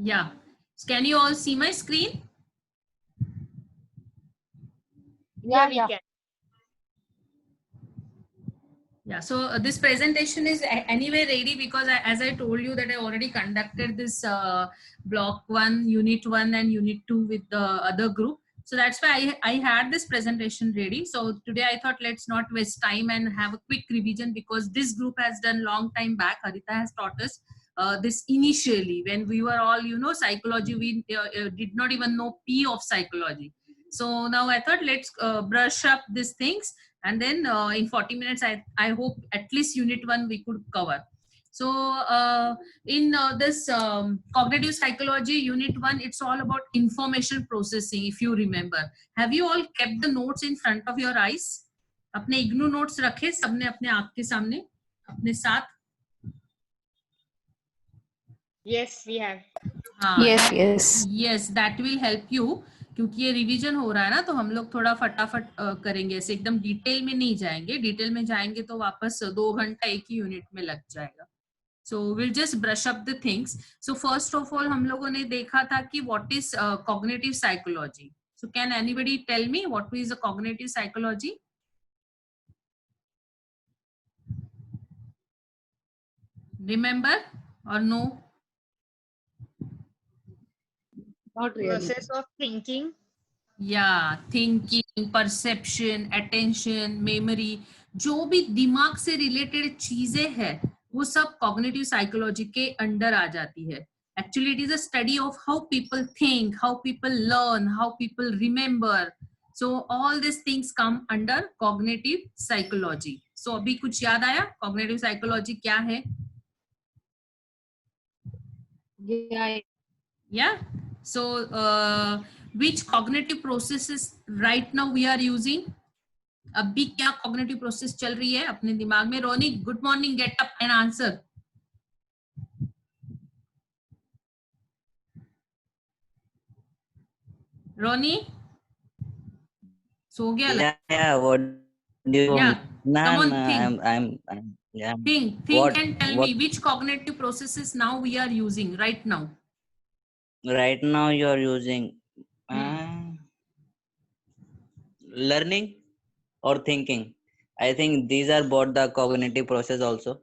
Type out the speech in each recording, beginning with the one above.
Yeah. Can you all see my screen? Yeah, we can. Yeah, so this presentation is anyway ready because as I told you that I already conducted this block 1, unit 1 and unit 2 with the other group. So that's why I had this presentation ready. So today I thought let's not waste time and have a quick revision because this group has done long time back. Harita has taught us this initially when we were all, you know, psychology. We did not even know P of psychology. So now I thought let's brush up these things, and then in 40 minutes I hope at least unit 1 we could cover. So in this cognitive psychology unit 1, it's all about information processing. If you remember, have you all kept the notes in front of your eyes? अपने IGNOU notes रखे सबने अपने आंख के सामने अपने साथ? Yes, we have. हाँ, yes. yes, that will help you क्योंकि ये रिवीजन हो रहा है ना, तो हम लोग थोड़ा फटाफट करेंगे, ऐसे एकदम डिटेल में नहीं जाएंगे. डिटेल में जाएंगे तो वापस 2 घंटा एक ही यूनिट में लग जाएगा. So will just brush up the things. So first of all हम लोगों ने देखा था कि what is cognitive psychology. So can anybody tell me what is a cognitive psychology? Remember or no? Not really. Process of thinking. Yeah, thinking, perception, attention, memory, जो भी दिमाग से रिलेटेड चीजें हैं वो सब कॉग्निटिव साइकोलॉजी के अंडर आ जाती है. Actually, it is a study of how people think, how people learn, how people remember. So all these things come under cognitive psychology. So अभी कुछ याद आया cognitive psychology क्या है? Yeah. Yeah. So which cognitive processes right now we are using? अभी क्या cognitive process चल रही है अपने दिमाग में? Ronnie, good morning, get up and answer. Ronnie सो गया? Yeah, what do you Yeah, come on, nah, think. I'm yeah. Think What- and tell what- me which cognitive processes now we are using right now. Right now you are using learning or thinking. I think these are both the cognitive process also.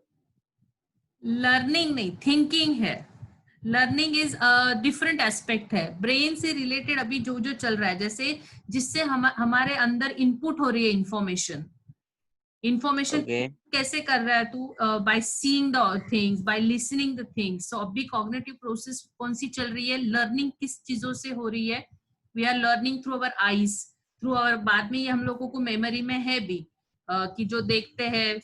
Learning नहीं, thinking है. Learning is different aspect है. Brain से related अभी जो जो चल रहा है, जैसे जिससे हमारे अंदर इनपुट हो रही है इंफॉर्मेशन. Okay. कैसे कर रहा है तू? By seeing the things, by listening the things. So अभी कॉग्निटिव प्रोसेस कौन सी चल रही है? लर्निंग किस चीजों से हो रही है? We are learning through our eyes, through our. बाद में ये हम लोगों को मेमोरी में है भी कि जो देखते हैं.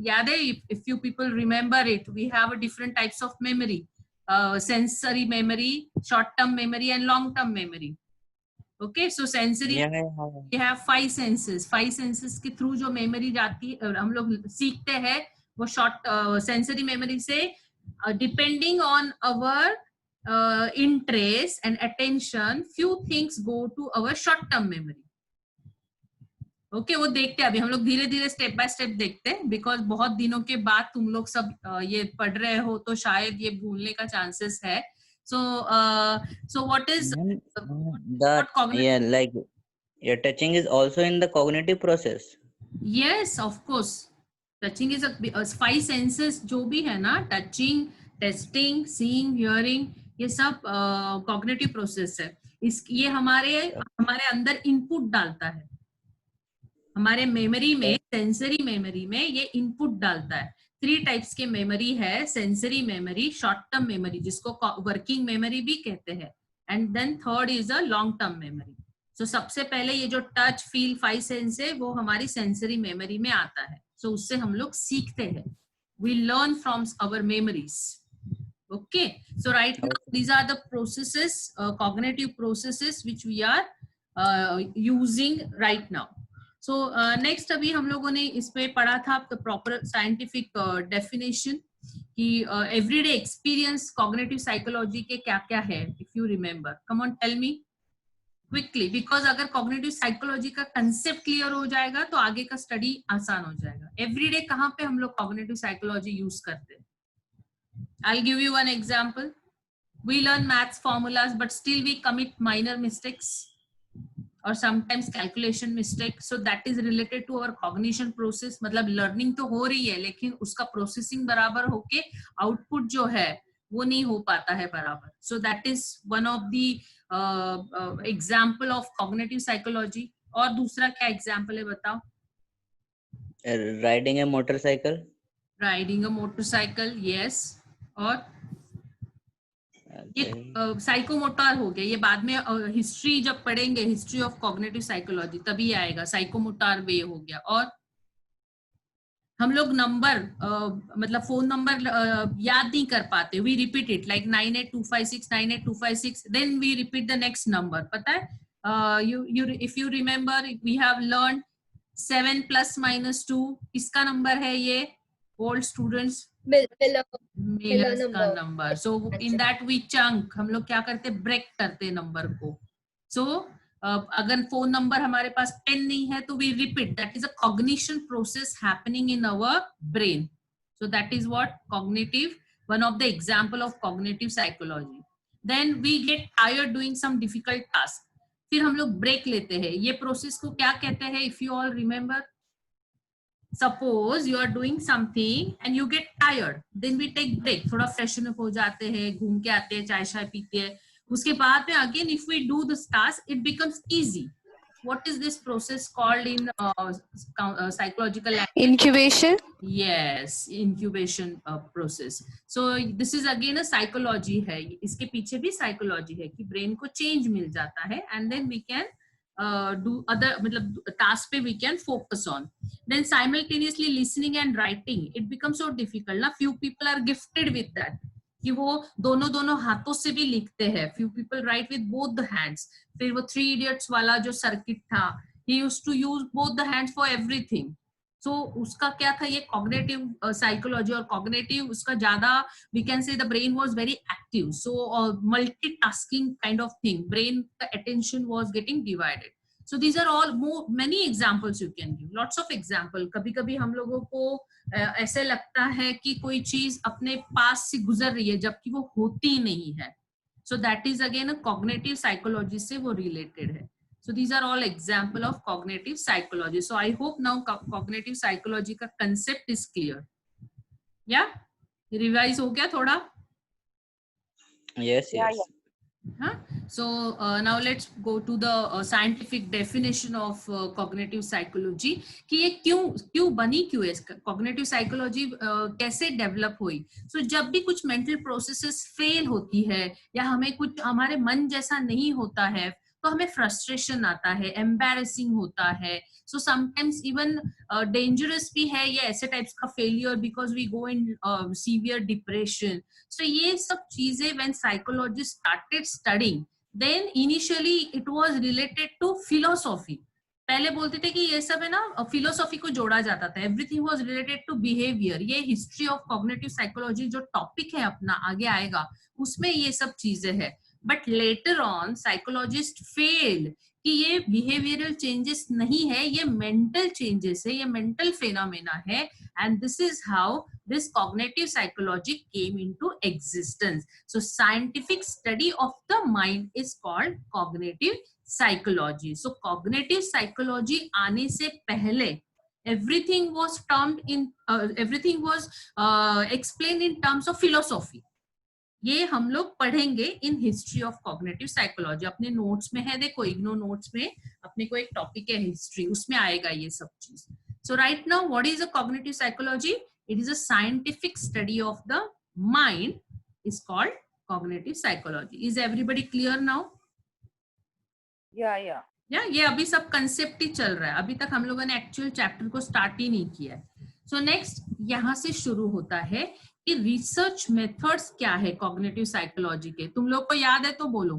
याद है, if you people remember it, we have a different types of memory. Sensory memory, short term memory and long term memory. Okay, so sensory, we have 5 senses. 5 senses के थ्रू जो मेमोरी जाती है, हम लोग सीखते हैं, वो शॉर्ट सेंसरी मेमोरी से depending on our interest and attention, few things go to our short term memory. Okay, वो देखते हैं अभी हम लोग धीरे धीरे स्टेप बाय स्टेप देखते हैं, बिकॉज बहुत दिनों के बाद तुम लोग सब ये पढ़ रहे हो तो शायद ये भूलने का चांसेस है. So what is That yeah, like your touching is also in the cognitive process. Yes, of course. Touching is a 5 senses जो भी है ना, touching, testing, seeing, hearing, ये सब cognitive process है. ये हमारे अंदर इनपुट डालता है. हमारे मेमोरी में, सेंसरी मेमोरी में ये इनपुट डालता है. 3 टाइप्स के मेमोरी है. Sensory memory, short term memory जिसको वर्किंग मेमोरी भी कहते हैं, and then third is a long term memory. So सबसे पहले ये जो टच, फील, 5 सेंस है वो हमारी सेंसरी मेमोरी में आता है. सो उससे हम लोग सीखते हैं. We learn from our memories. Okay, so right now these are the processes, cognitive processes which we are using right now. So next अभी हम लोगों ने इसमें पढ़ा था the proper scientific definition कि everyday experience cognitive psychology के क्या क्या है. If you remember, come on, tell me quickly, because अगर cognitive psychology का concept clear हो जाएगा तो आगे का study आसान हो जाएगा. Everyday कहाँ पे हम लोग cognitive psychology use करते हैं? I'll give you one example. We learn maths formulas, but still we commit minor mistakes or sometimes calculation mistake. So that is related to our cognition process. मतलब learning तो हो रही है, लेकिन उसका processing बराबर होके output जो है वो नहीं हो पाता है बराबर. So that is one of the example of cognitive psychology. और दूसरा क्या example है बताओ? Riding a motorcycle. Riding a motorcycle, yes. और ये साइकोमोटर हो गया. ये बाद में हिस्ट्री जब पढ़ेंगे, हिस्ट्री ऑफ कॉग्निटिव साइकोलॉजी, तभी आएगा. साइकोमोटर वे हो गया. और हम लोग नंबर मतलब फोन नंबर याद नहीं कर पाते. We repeat it like 98256 98256, then we repeat the next number. पता है you if you remember we have learn 7 plus minus 2 किसका नंबर है? ये ओल्ड स्टूडेंट्स मिलर्स का number. So in that we chunk. हम लोग क्या करते, ब्रेक करते नंबर को. सो अगर फोन नंबर हमारे पास 10 नहीं है तो we repeat. That is a cognition process happening in our brain. So that is what cognitive, one of the example of cognitive psychology. Then we get tired doing some difficult task. फिर हम लोग break लेते हैं. ये process को क्या कहते हैं? If you all remember, suppose you are doing something and you get tired, then we take break. थोड़ा freshen up हो जाते हैं, घूम के आते हैं, चाय शाय पीते हैं. उसके बाद में again if we do this task, it becomes easy. What is this process called in psychological language? Incubation. Yes, incubation process. So this is again a psychology है. इसके पीछे भी psychology है कि brain को change मिल जाता है and then we can do other मतलब task पे we can focus on. Then simultaneously listening and writing, it becomes so difficult ना. Few people are gifted with that कि वो दोनों हाथों से भी लिखते हैं. Few people write with both the hands. फिर वो 3 Idiots वाला जो सर्किट था, he used to use both the hands for everything. So उसका क्या था? ये cognitive psychology और cognitive उसका ज्यादा we can say the brain was very active. So multitasking kind of thing. Brain attention was getting divided. So these are all many examples you can give. Lots of example. कभी-कभी हम लोगों को ऐसे लगता है कि कोई चीज अपने पास से गुजर रही है जबकि वो होती नहीं है. So that is again a cognitive psychology से वो related है. So these are all example of cognitive psychology. So I hope now cognitive psychology का concept is clear. Yeah? Revise हो गया थोड़ा? Yes, yes. Huh? So now let's go to the scientific definition of cognitive psychology. कि ये क्यों बनी, क्यों है cognitive psychology, कैसे develop हुई. So जब भी कुछ mental processes fail होती है या हमें कुछ हमारे मन जैसा नहीं होता है तो हमें frustration आता है, embarrassing होता है. So sometimes even dangerous भी है ये ऐसे types का failure because we go in severe depression. So ये सब चीजें when psychologists started studying, then initially it was related to philosophy. पहले बोलते थे कि ये सब है ना philosophy को जोड़ा जाता था. Everything was related to behavior. ये history of cognitive psychology जो topic है अपना आगे आएगा उसमें ये सब चीजें है. But later on psychologists failed कि ये behavioral changes नहीं है, ये mental changes है, ये mental phenomena है. And this is how this cognitive psychology came into existence. So scientific study of the mind is called cognitive psychology. So cognitive psychology आने से पहले everything was termed in everything was explained in terms of philosophy. ये हम लोग पढ़ेंगे in history of cognitive psychology. अपने notes में है, देखो इग्नो नोट्स में अपने को एक टॉपिक है हिस्ट्री, उसमें आएगा ये सब चीज. So right now what is a cognitive psychology? It is a scientific study of the mind, is called cognitive psychology. Is everybody clear now? या ये अभी सब कंसेप्ट ही चल रहा है, अभी तक हम लोगों ने एक्चुअल चैप्टर को स्टार्ट ही नहीं किया है. सो नेक्स्ट यहाँ से शुरू होता है कि रिसर्च मेथड्स क्या है कॉग्निटिव साइकोलॉजी के. तुम लोग को याद है तो बोलो.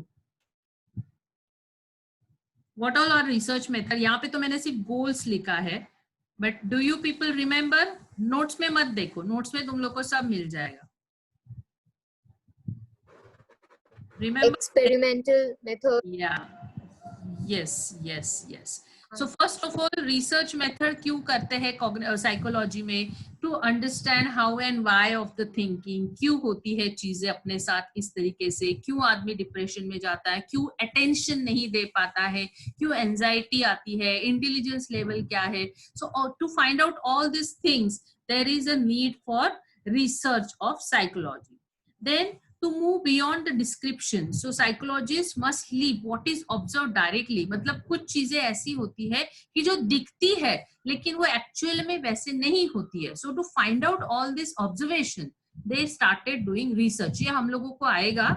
What all are research method? यहाँ पे तो मैंने सिर्फ गोल्स लिखा है, but do you people remember? Notes में मत देखो, नोट्स में तुम लोग को सब मिल जाएगा. Remember? Experimental method. Yeah. Yes. So first of all research method क्यों करते हैं साइकोलॉजी में? To understand how and why of the thinking, क्यों होती है चीजें अपने साथ इस तरीके से, क्यों आदमी डिप्रेशन में जाता है, क्यों अटेंशन नहीं दे पाता है, क्यों एंजाइटी आती है, इंटेलिजेंस लेवल क्या है. So to find out all this things there is a need for research of psychology. Then to move beyond the description, so psychologists must leave what is observed directly. मतलब कुछ चीजें ऐसी होती है कि जो दिखती है लेकिन वो एक्चुअल में वैसे नहीं होती है. So to find out all this observation, they started doing research. ये हम लोगों को आएगा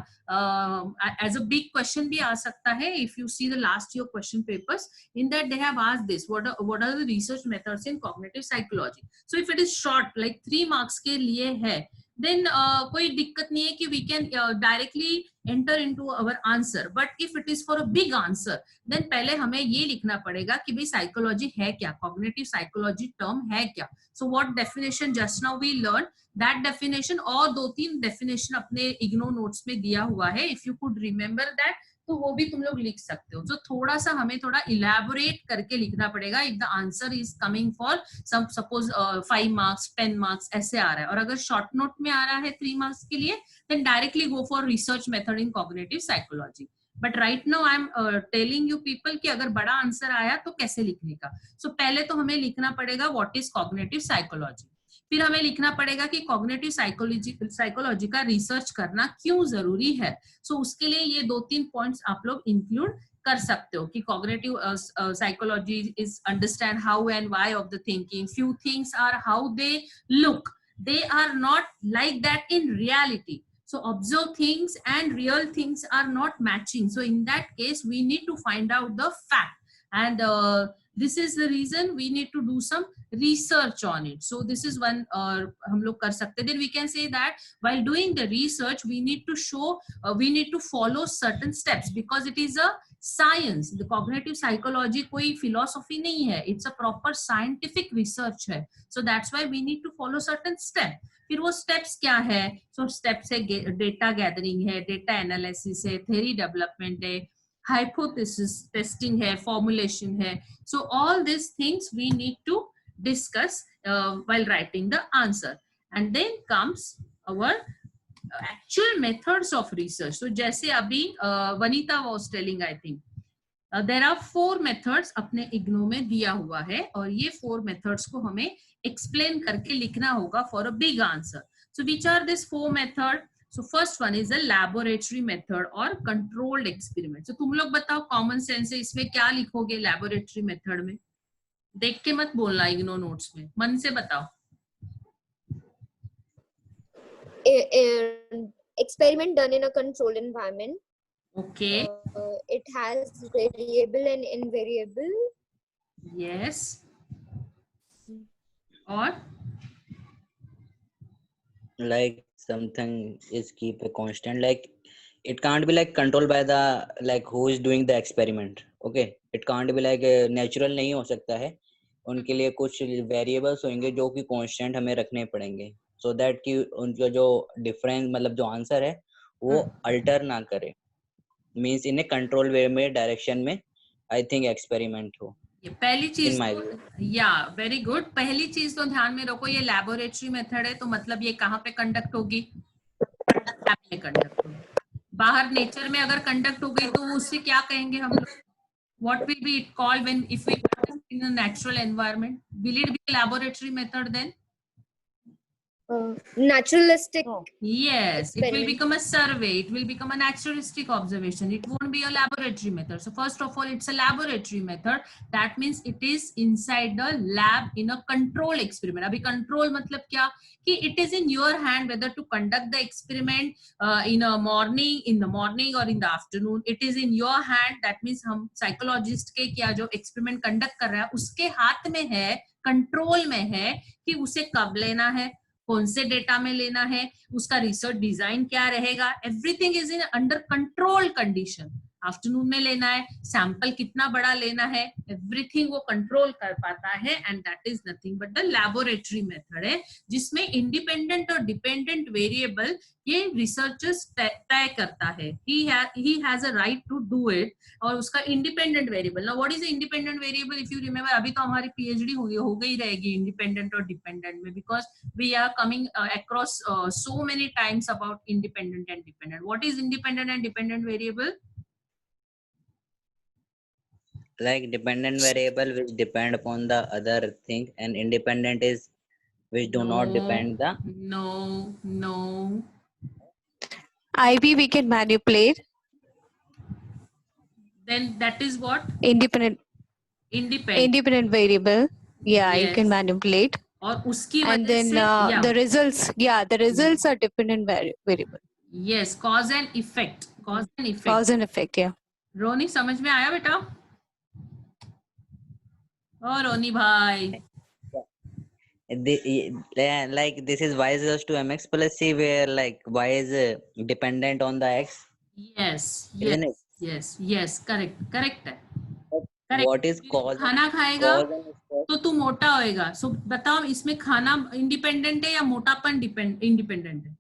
as a big question भी आ सकता है. If you see the last year question papers, in that they have asked this, what are the research methods in cognitive psychology. So if it is short like 3 marks के लिए है, then कोई दिक्कत नहीं है कि we can directly enter into our answer. But if it is for a big answer, then पहले हमें ये लिखना पड़ेगा कि भाई साइकोलॉजी है क्या, कॉग्निटिव साइकोलॉजी टर्म है क्या. So what definition just now we learned, that definition और 2-3 definition अपने इग्नो नोट्स में दिया हुआ है. If you could remember that, तो वो भी तुम लोग लिख सकते हो. तो थोड़ा सा हमें थोड़ा इलेबोरेट करके लिखना पड़ेगा. If the answer is coming for suppose 5 marks 10 marks ऐसे आ रहा है, और अगर शॉर्ट नोट में आ रहा है 3 मार्क्स के लिए, then directly go for research method in cognitive psychology. But right now I am telling you people कि अगर बड़ा आंसर आया तो कैसे लिखने का. सो पहले तो हमें लिखना पड़ेगा व्हाट इज कॉग्निटिव साइकोलॉजी. फिर हमें लिखना पड़ेगा कि कॉग्निटिव साइकोलॉजी का रिसर्च करना क्यों जरूरी है. सो उसके लिए ये 2-3 पॉइंट्स आप लोग इंक्लूड कर सकते हो कि cognitive psychology is understand how and why of the thinking. Few things are how they look, they are not like that in reality. So observe things and real things are not matching. So in that case we need to find out the fact, and this is the reason we need to do some research on it. So this is one hum log kar sakte. Then we can say that while doing the research we need to show we need to follow certain steps, because it is a science. The cognitive psychology कोई philosophy नहीं है, it's a proper scientific research है. So that's why we need to follow certain steps. फिर वो steps क्या है? So steps है data gathering है, data analysis है, theory development है, hypothesis testing है, formulation है. So all these things we need to discuss while writing the answer. And then comes our actual methods of research. So जैसे अभी Vanita was telling, I think there are 4 methods अपने इग्नो में दिया हुआ है, और ये 4 methods को हमें explain करके लिखना होगा for a big answer. So which are these 4 methods? So first one is a laboratory method or controlled experiment. So तुम लोग बताओ common sense है, इसमें क्या लिखोगे laboratory method में? देख के मत बोलना इग्नो नोट्स में, मन से बताओ. Experiment done in a controlled environment. Okay. It has variable and invariable. Yes. Or like something is keep a constant, like it can't be like controlled by the like who is doing the experiment. Okay, it can't be like natural नहीं हो सकता है. उनके लिए कुछ variables होंगे जो कि कांस्टेंट हमें रखने पड़ेंगे, सो दैट कि उनका जो डिफरेंस मतलब जो आंसर है वो अल्टर ना करे. मींस इन ए कंट्रोल वे में डायरेक्शन में आई थिंक एक्सपेरिमेंट हो. ये पहली चीज तो, या वेरी गुड. पहली चीज तो ध्यान में रखो, ये लैबोरेटरी मेथड है, तो मतलब ये कहाँ पे कंडक्ट होगी? लैब में कंडक्ट होगी. बाहर नेचर में अगर कंडक्ट हो गई तो उससे क्या कहेंगे हम लोग? What will be it called when if we conduct in a natural environment? Will it be a laboratory method then? Naturalistic. Yes, it will experiment. become a survey. It will become a naturalistic observation. It won't be a laboratory method. So first of all, it's a laboratory method. That means it is inside the lab in a control experiment. अभी control मतलब क्या? कि it is in your hand whether to conduct the experiment in the morning or in the afternoon. It is in your hand. That means हम psychologist के क्या जो experiment conduct कर रहा है उसके हाथ में है, control में है कि उसे कब लेना है, कौन से डेटा में लेना है, उसका रिसर्च डिजाइन क्या रहेगा. Everything is in under control condition. Afternoon में लेना है, सैंपल कितना बड़ा लेना है, एवरीथिंग वो कंट्रोल कर पाता है. And that is nothing but the laboratory method है, जिसमें इंडिपेंडेंट और डिपेंडेंट वेरिएबल ये रिसर्चर्स तय करता है. he has a right to do it. और उसका independent variable, now what is independent variable? If you remember, अभी तो हमारी पीएचडी हो गई रहेगी इंडिपेंडेंट और डिपेंडेंट में, because we are coming across so many times about independent and dependent. What is independent and dependent variable? Like dependent variable which depend upon the other thing, and independent is which do not depend the. No. IB we can manipulate. Then that is what? Independent variable. Yeah, you can Yes. manipulate. और उसकी And वजह then से yeah. the results are dependent variable. Yes, cause and effect. Cause and effect, yeah. रोनी समझ में आया बेटा? ओ रोनी भाई. Like this is y is equals to mx plus c, where like y is dependent on the x. Yes. Isn't it? Yes. Correct है. What is cause? खाना खाएगा cause and effect? तो तू मोटा होएगा. सो बताओ इसमें खाना इंडिपेंडेंट है या मोटापन इंडिपेंडेंट है?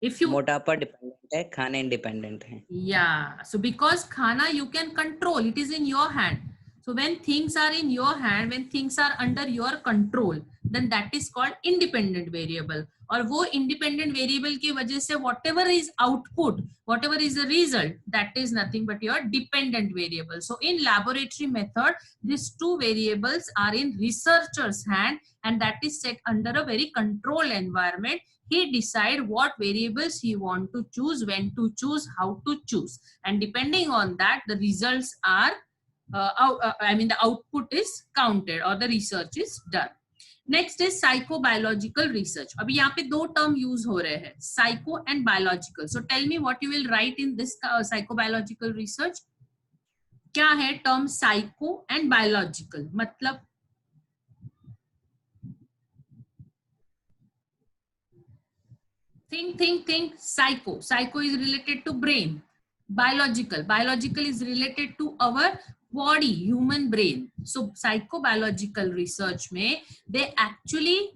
If you मोटापा डिपेंडेंट है, खाना इंडिपेंडेंट है. Yeah, so because khana you can control, it is in your hand. So when things are in your hand, when things are under your control, then that is called independent variable. और वो independent variable की वजह से whatever is output, whatever is the result, that is nothing but your dependent variable. So in laboratory method, these two variables are in researcher's hand, and that is set under a very controlled environment. He decide what variables he want to choose, when to choose, how to choose, and depending on that, the results are, the output is counted or the research is done. Next is psychobiological research. अभी यहाँ पे दो term use हो रहे हैं, psycho and biological. So tell me what you will write in this psychobiological research. क्या है term psycho and biological? मतलब think. Psycho is related to brain. Biological is related to our body, human brain. So psychobiological research में they actually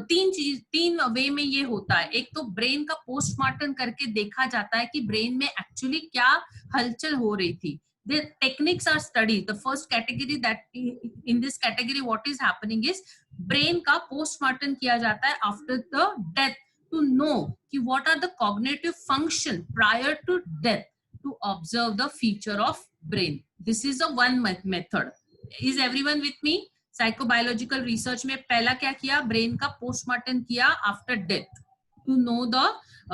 तीन वे में ये होता है. एक तो ब्रेन का पोस्टमार्टम करके देखा जाता है कि ब्रेन में एक्चुअली क्या हलचल हो रही थी. The techniques are studied. The first category, that in this category what is happening is brain का पोस्टमार्टम किया जाता है after the death, to know कि what are the cognitive function prior to death, to observe the feature of brain. This is a one method. Is everyone with me? Psychobiological research में पहला क्या किया? brain का postmortem किया after death, to know the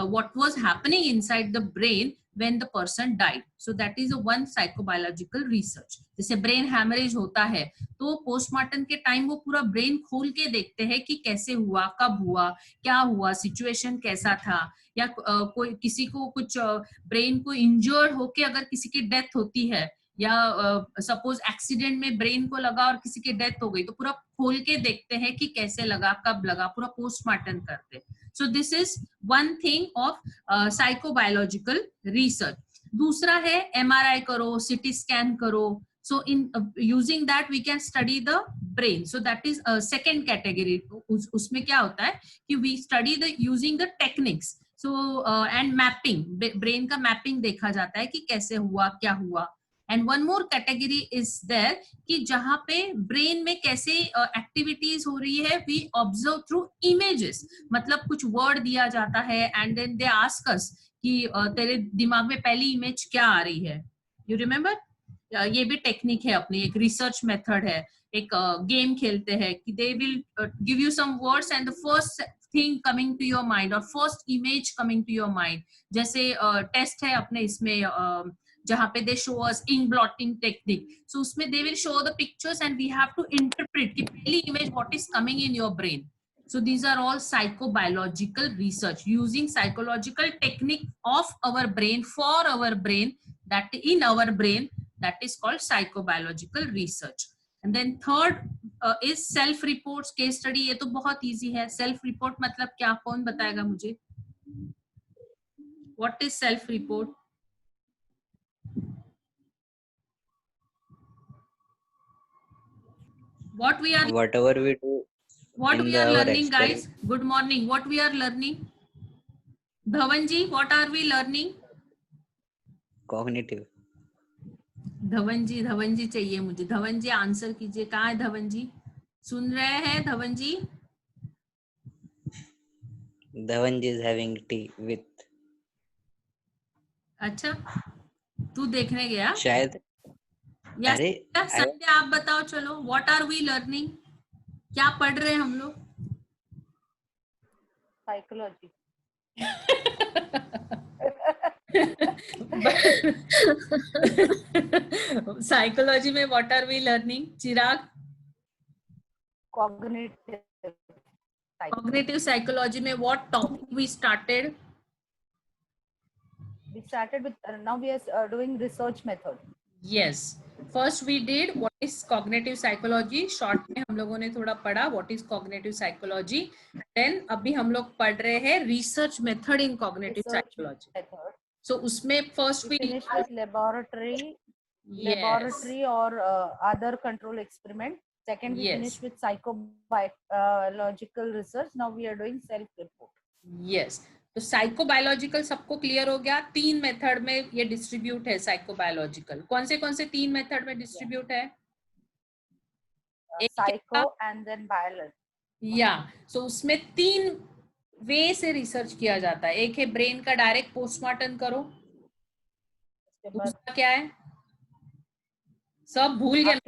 what was happening inside the brain when the person died. So that is a one psychobiological research. जैसे brain hemorrhage होता है तो postmortem के time वो पूरा brain खोल के देखते हैं कि कैसे हुआ, कब हुआ, क्या हुआ, situation कैसा था, या कोई किसी को कुछ brain को injured होके अगर किसी की death होती है, या सपोज एक्सीडेंट में ब्रेन को लगा और किसी की डेथ हो गई, तो पूरा खोल के देखते हैं कि कैसे लगा, कब लगा, पूरा पोस्टमार्टम करते. So this is one thing of psychobiological research. दूसरा है एमआरआई करो, सिटी स्कैन करो. So in using that we can study the brain. So that is second category. उसमें क्या होता है कि we study the using the techniques. So and mapping, brain का मैपिंग देखा जाता है कि कैसे हुआ, क्या हुआ. And one more category is there कि जहां पे ब्रेन में कैसे एक्टिविटीज हो रही है, वी ऑब्जर्व थ्रू इमेजेस. मतलब कुछ वर्ड दिया जाता है and then they ask us कि तेरे दिमाग में पहली इमेज क्या आ रही है. You remember? ये भी टेक्निक है अपनी, एक रिसर्च मेथड है. एक गेम खेलते हैं कि they will give you some words and the first thing coming to your mind और first image coming to your mind. जैसे टेस्ट है अपने इसमें जहां पे they show us ink blotting technique. So उसमें they will show the pictures and we have to interpret कि पहली image what is coming in your brain. So these are all psychobiological research using psychological technique of our brain for our brain, that in our brain, that is called psychobiological research. And then third is self reports, case study. ये तो बहुत easy है. self report मतलब क्या, कौन बताएगा मुझे? What is self report? what we are whatever we do what in we are our learning, guys? experiment. Good morning. What we are learning? Dhawanji, what are we learning? Cognitive. Dhawan जी चाहिए मुझे. धवन जी answer कीजिए. कहाँ है धवन जी? सुन रहे हैं धवन जी? Dhawan is having tea with. अच्छा, तू देखने गया शायद. या अरे संध्या? आप बताओ चलो. What are we learning? क्या पढ़ रहे हैं हम लोग? साइकोलॉजी. साइकोलॉजी में what are we learning? Chirag, cognitive psychology में what topic we started? We started with now we are doing research method. Yes, first we did what is cognitive psychology. Short में हम लोगों ने थोड़ा पढ़ा what is cognitive psychology. Then अभी हम लोग पढ़ रहे हैं research method in cognitive psychology. Method. So उसमें first we finished with laboratory or other control experiment. Second, we finished with psychobiological research. Now we are doing self-report. Yes. तो साइकोबायोलॉजिकल सबको clear हो गया. 3 मेथड में ये डिस्ट्रीब्यूट है साइकोबायोलॉजिकल. कौन से 3 मेथड में डिस्ट्रीब्यूट है? Psycho and then biology. या सो उसमें 3 वे से रिसर्च किया जाता है. एक है ब्रेन का डायरेक्ट पोस्टमार्टम करो. दूसरा क्या है? सब भूल गए.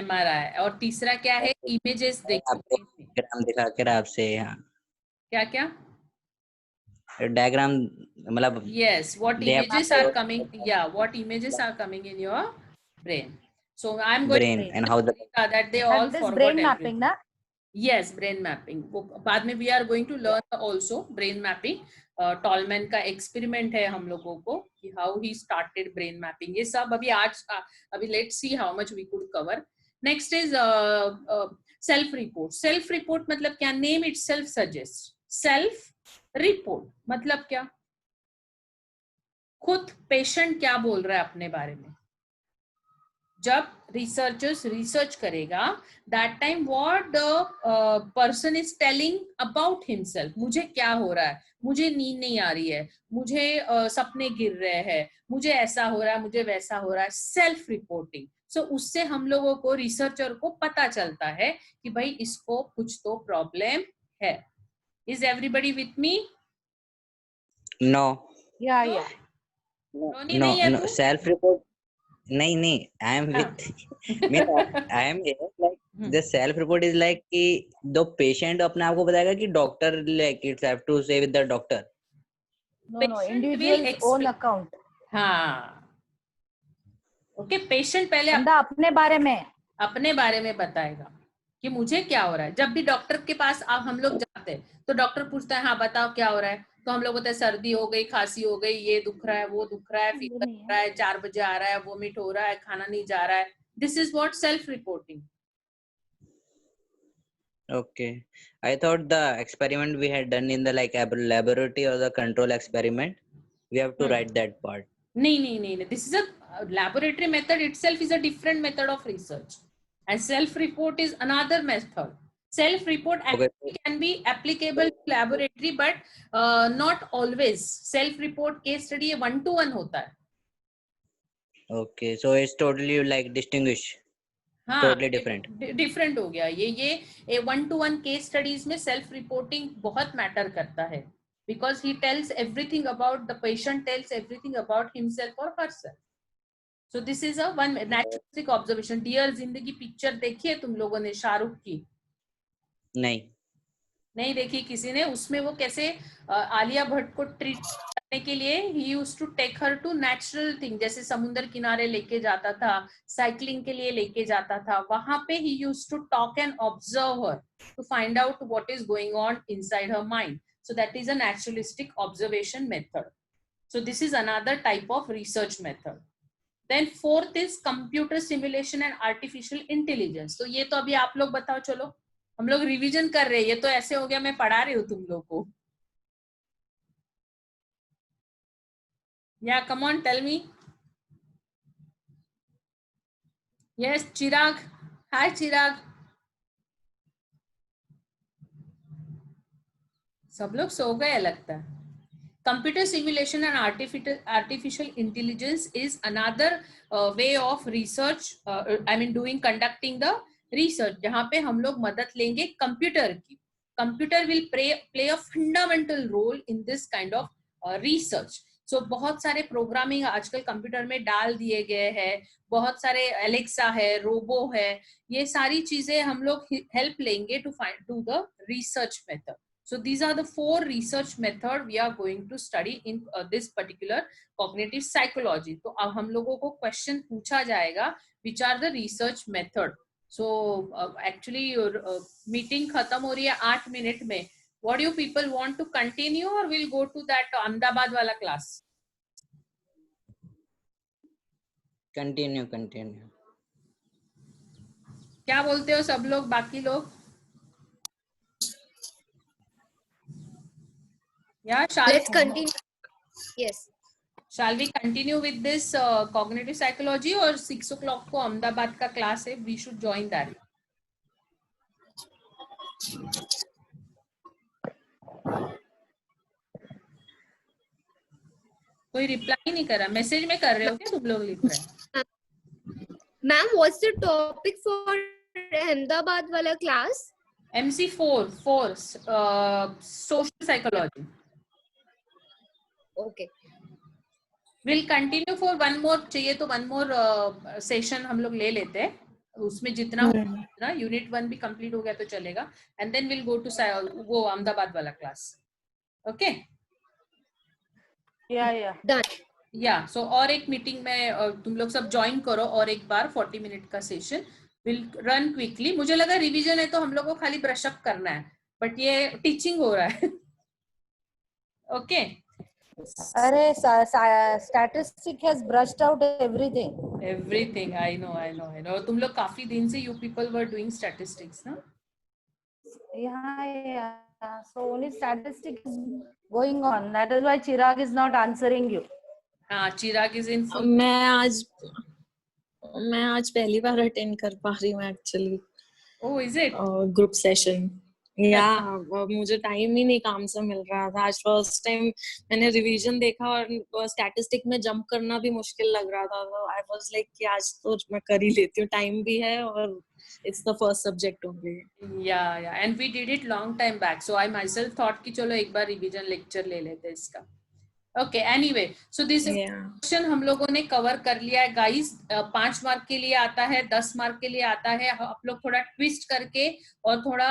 MRI. और तीसरा क्या है? इमेजेस देखो. दिखा कर आपसे. क्या क्या डायग्राम मतलब. yes, what images are coming, what images are coming in your brain. So I'm going brain and how the that they all this forgot brain everything. mapping na. Yes, brain mapping. वो बाद में we are going to learn also brain mapping. Tolman का experiment है हम लोगों को कि how he started brain mapping. ये सब अभी let's see how much we could cover. Next is self report. Self report मतलब क्या? Name it self suggest. Self report मतलब क्या? खुद पेशेंट क्या बोल रहा है अपने बारे में. जब रिसर्चर्स रिसर्च करेगा that time what the person is telling about himself. मुझे क्या हो रहा है, मुझे नींद नहीं आ रही है, मुझे सपने गिर रहे हैं, मुझे ऐसा हो रहा है, मुझे वैसा हो रहा है. Self reporting. सो उससे हम लोगों को रिसर्चर को पता चलता है कि भाई इसको कुछ तो प्रॉब्लम है. Is everybody with me? No. या नो सेल्फ रिपोर्ट नहीं. I am with I am here like the self report is like कि the patient अपने आप को बताएगा कि doctor like it's have to say with the doctor. No, individual's own account. हाँ, okay. Patient पहले अपने बारे में बताएगा कि मुझे क्या हो रहा है. जब भी डॉक्टर के पास हम लोग जाते हैं तो डॉक्टर पूछता है हाँ बताओ क्या हो रहा है. तो हम लोग बोलते हैं सर्दी हो गई, खांसी हो गई, ये दुख रहा है, वो दुख रहा है, फीवर हो रहा है, 4 बजे आ रहा है, वोमिट हो रहा है, खाना नहीं जा रहा है. This is what self reporting. Okay, I thought the experiment we had done in the like laboratory or the control experiment we have to write that part. नहीं. This is a laboratory method itself is a different method of research and self report is another method. Self report actually can be applicable to laboratory but not always. Self report case study 1-to-1 होता है. Okay, so it's totally like distinguished. हाँ, totally different हो गया. ये 1-to-1 case studies में self reporting बहुत matter करता है because he tells everything about the patient, tells everything about himself or herself. So this is a one naturalistic observation. Dear जिंदगी picture देखी है तुम लोगों ने शाहरुख की? नहीं देखी किसी ने. उसमें वो कैसे आलिया भट्ट को ट्रीट करने के लिए he used to take her to natural thing, जैसे समुद्र किनारे लेके जाता था, साइकिलिंग के लिए लेके जाता था. वहां पे he used to talk and observe her to find out what is going on inside her mind. So that is a naturalistic observation method. So this is another type of research method. Then fourth is computer simulation and artificial intelligence. तो ये तो अभी आप लोग बताओ. चलो हम लोग रिवीजन कर रहे हैं. ये तो ऐसे हो गया मैं पढ़ा रही हूँ तुम लोग को. Yeah, come on, tell me. Yes, Chirag. Hi, Chirag. सब लोग सो गए लगता है. Computer simulation and artificial intelligence is another way of research. Conducting the research जहाँ पे हम लोग मदद लेंगे कंप्यूटर की. Computer will play a fundamental role in this kind of research. So बहुत सारे प्रोग्रामिंग आजकल कंप्यूटर में डाल दिए गए हैं. बहुत सारे एलेक्सा है, रोबो है, ये सारी चीजें हम लोग हेल्प लेंगे to do the research method. So these are the 4 research method we are going to study in this particular cognitive psychology. तो अब हम लोगों को question पूछा जाएगा which are the research method. So actually meeting खत्म हो रही है 8 मिनट में. What do you people want to continue or we'll go to that Ahmedabad वाला class? Continue. क्या बोलते हो सब लोग, बाकी लोग? Yeah, Let's continue. Yes. Shall we continue with this cognitive psychology or 6 o'clock को अहमदाबाद का class है, we should join that. कोई रिप्लाई नहीं कर रहा. मैसेज में कर रहे हो क्या तुम लोग? लिख रहे हैं. Ma'am, what's the topic for Ahmedabad wala class? MC4 social psychology. Okay. We'll continue for one more. चाहिए तो one more session हम लोग ले लेते हैं. उसमें जितना ना unit 1 भी complete हो गया तो चलेगा. And then we'll go to वो अहमदाबाद वाला class. Okay. Yeah. Done. या सो और एक मीटिंग में तुम लोग सब ज्वाइन करो और एक बार 40 मिनट का सेशन विल रन क्विकली. मुझे लगा रिवीजन है तो हम लोग को खाली ब्रश अप करना है, बट ये टीचिंग हो रहा है. ओके. अरे statistic has brushed out everything. I know. तुम लोग काफी दिन से you people were doing statistics ना. Yeah. So only statistics is going on. That is why Chirag is not answering you. Chirag is in full. मैं आज पहली बार attend कर पा रही हूँ actually. Oh, is it? Group session. या मुझे टाइम ही नहीं काम से मिल रहा था. आज फर्स्ट टाइम मैंने रिवीजन देखा और स्टैटिस्टिक में जंप करना भी मुश्किल लग रहा था. तो आई वाज लाइक कि आज तो मैं कर ही लेती हूँ, टाइम भी है और it's the first subject only. Yeah, and we did it long time back, so I myself thought कि चलो एक बार रिवीजन लेक्चर ले लेते हैं इसका. Okay, anyway, so this question हम लोगों ने कवर कर लिया है गाइस. 5 मार्क के लिए आता है, 10 मार्क के लिए आता है. आप लोग थोड़ा ट्विस्ट करके और थोड़ा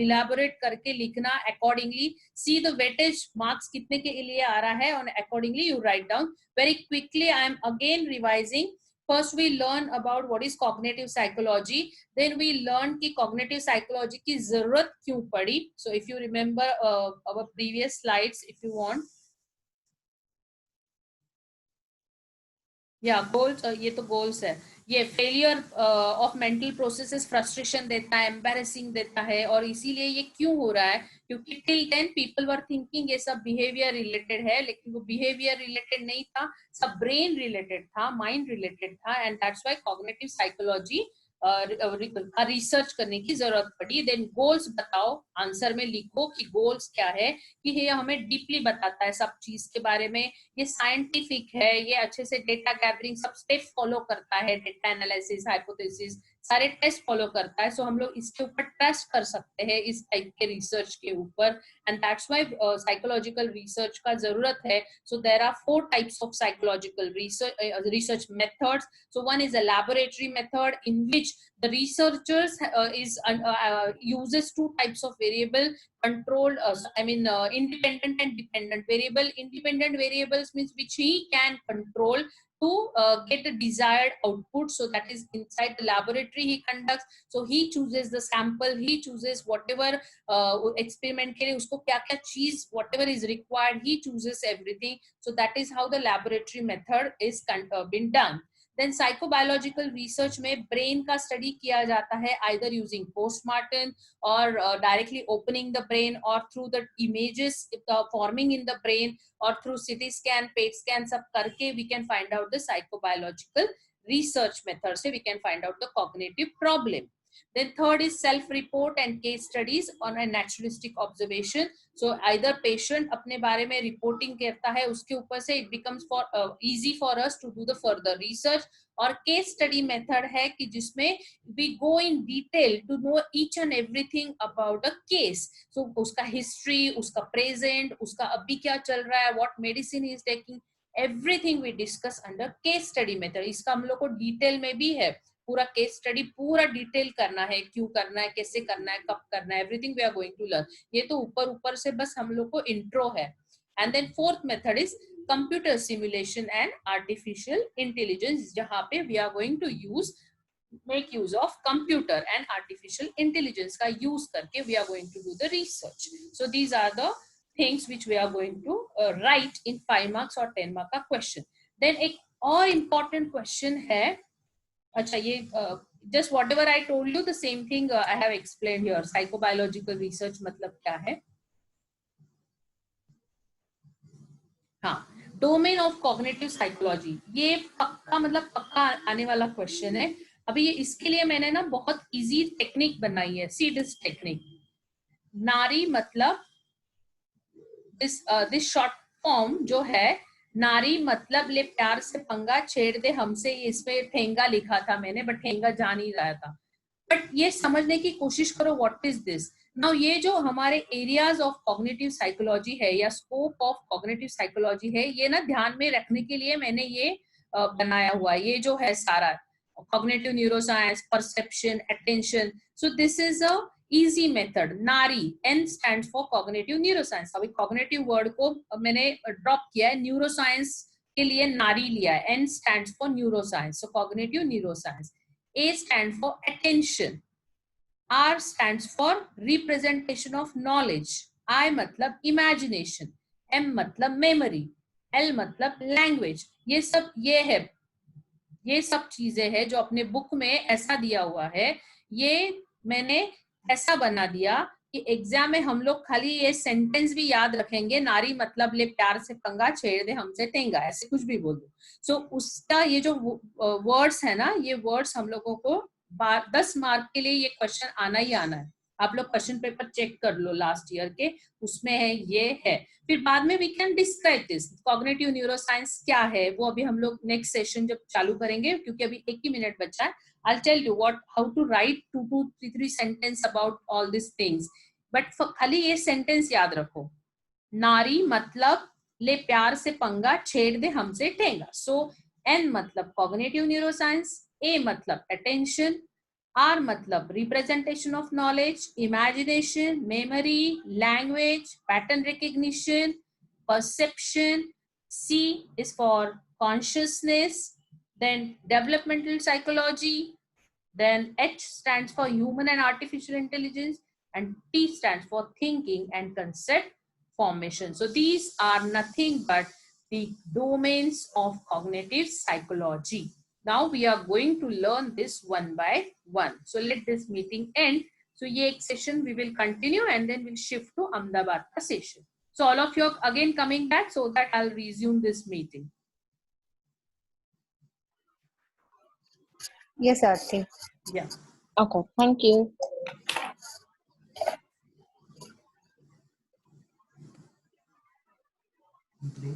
इलैबोरेट करके लिखना accordingly. See the weightage marks कितने के लिए आ रहा है और accordingly you write down. Very quickly I am again revising. First we learn about what is cognitive psychology. Then we learn कि cognitive psychology की जरूरत क्यों पड़ी. So if you remember our previous slides, if you want. Goals. ये तो goals है. ये failure of mental processes frustration देता है, एम्बैरेसिंग देता है. और इसीलिए ये क्यों हो रहा है? क्योंकि till then people were thinking ये सब बिहेवियर रिलेटेड है, लेकिन वो बिहेवियर रिलेटेड नहीं था, सब ब्रेन रिलेटेड था, माइंड रिलेटेड था. And that's why cognitive psychology research करने की जरूरत पड़ी. देन गोल्स बताओ, आंसर में लिखो कि गोल्स क्या है, कि ये हमें डीपली बताता है सब चीज के बारे में. ये साइंटिफिक है, ये अच्छे से डेटा गैदरिंग सब स्टेप फॉलो करता है, डेटा एनालिसिस, हाइपोथेसिस, सारे टेस्ट फॉलो करता है. सो हम लोग इसके ऊपर ट्रस्ट कर सकते हैं इस टाइप के रिसर्च के ऊपर. And that's why psychological research का जरूरत है. So there are 4 types of psychological research methods. So one is a laboratory method in which the researchers uses 2 types of variable controlled, independent and dependent variable. Independent variables means which he can control to get the desired output. So that is inside the laboratory he conducts. So he chooses the sample, he chooses whatever experiment के लिए उसको क्या क्या चीज whatever is required, he chooses everything. So that is how the laboratory method is been done. Then psychobiological research में brain का study किया जाता है either using postmortem or directly opening the brain or through the images forming in the brain or through CT scan, PET scan सब करके we can find out the psychobiological research method से we can find out the cognitive problem. Then third is self-report and case studies on a naturalistic observation. So either patient अपने बारे में reporting करता है, उसके ऊपर से it becomes for easy for us to do the further research. और case study method है कि जिसमें we go in detail to know each and everything about a case. So उसका history, उसका present, उसका अभी क्या चल रहा है, what medicine he is taking, everything we discuss under case study method. इसका हम लोग को detail में भी है, पूरा केस स्टडी पूरा डिटेल करना है, क्यों करना है, कैसे करना है, कब करना है, everything we are going to learn. ये तो ऊपर ऊपर से बस हम लोग को इंट्रो है. And then fourth method is computer simulation and artificial intelligence, जहां पे we are going to make use of computer and artificial intelligence का use करके we are going to do the research. So these are the things which we are going to write in 5 marks or 10 mark का question. Then एक और important question है, अच्छा ये just whatever I told you the same thing I have explained here. Psychobiological research मतलब क्या है? हाँ, डोमेन ऑफ कॉग्निटिव साइकोलॉजी, ये पक्का मतलब पक्का आने वाला क्वेश्चन है. अभी ये इसके लिए मैंने ना बहुत इजी टेक्निक बनाई है, सी दिस टेक्निक. नारी मतलब दिस शॉर्ट फॉर्म जो है, नारी मतलब ले प्यार से पंगा छेड़ दे हमसे, इसमें ठेंगा लिखा था मैंने, बट ठेंगा जा नहीं रहा था. बट ये समझने की कोशिश करो व्हाट इज दिस. नाउ ये जो हमारे एरियाज ऑफ कॉग्निटिव साइकोलॉजी है या स्कोप ऑफ कॉग्निटिव साइकोलॉजी है, ये ना ध्यान में रखने के लिए मैंने ये बनाया हुआ है. ये जो है सारा cognitive neuroscience, perception, attention. So this is a easy method. नारी, N stands for cognitive neuroscience. अभी कॉग्निटिव वर्ड को मैंने ड्रॉप किया है, न्यूरोसाइंस के लिए नारी लिया है. N stands for neuroscience, so cognitive neuroscience. A stands for attention. R stands for representation of knowledge. I मतलब imagination. M मतलब memory. L मतलब language. ये सब चीजें हैं जो अपने बुक में ऐसा दिया हुआ है. ये मैंने ऐसा बना दिया कि एग्जाम में हम लोग खाली ये सेंटेंस भी याद रखेंगे, नारी मतलब ले प्यार से पंगा छेड़ दे हमसे ठेंगा, ऐसे कुछ भी बोल दो. सो उसका ये जो वर्ड्स है ना, ये वर्ड्स हम लोगों को 10 मार्क के लिए ये क्वेश्चन आना ही आना है. आप लोग क्वेश्चन पेपर चेक कर लो लास्ट ईयर के, उसमें है, ये है. फिर बाद में we can describe this. Cognitive neuroscience क्या है वो अभी हम लोग नेक्स्ट सेशन जब चालू करेंगे, क्योंकि अभी 1 ही मिनट बचा है. I'll tell you how to write 2 to 3 sentence about all these things. But खाली ये सेंटेंस याद रखो. नारी मतलब ले प्यार से पंगा छेड़ दे हमसे ठेंगा. सो N मतलब कॉग्निटिव न्यूरोसाइंस, A मतलब अटेंशन, R मतलब representation of knowledge, imagination, memory, language, pattern recognition, perception. C is for consciousness, then developmental psychology, then H stands for human and artificial intelligence, and T stands for thinking and concept formation. So these are nothing but the domains of cognitive psychology. Now we are going to learn this one by one. So let this meeting end. So ye ek session we will continue and then we'll shift to Ahmedabad ka session. So all of you are again coming back so that I'll resume this meeting. Yes, Aarti. Yeah. Okay, thank you. Great.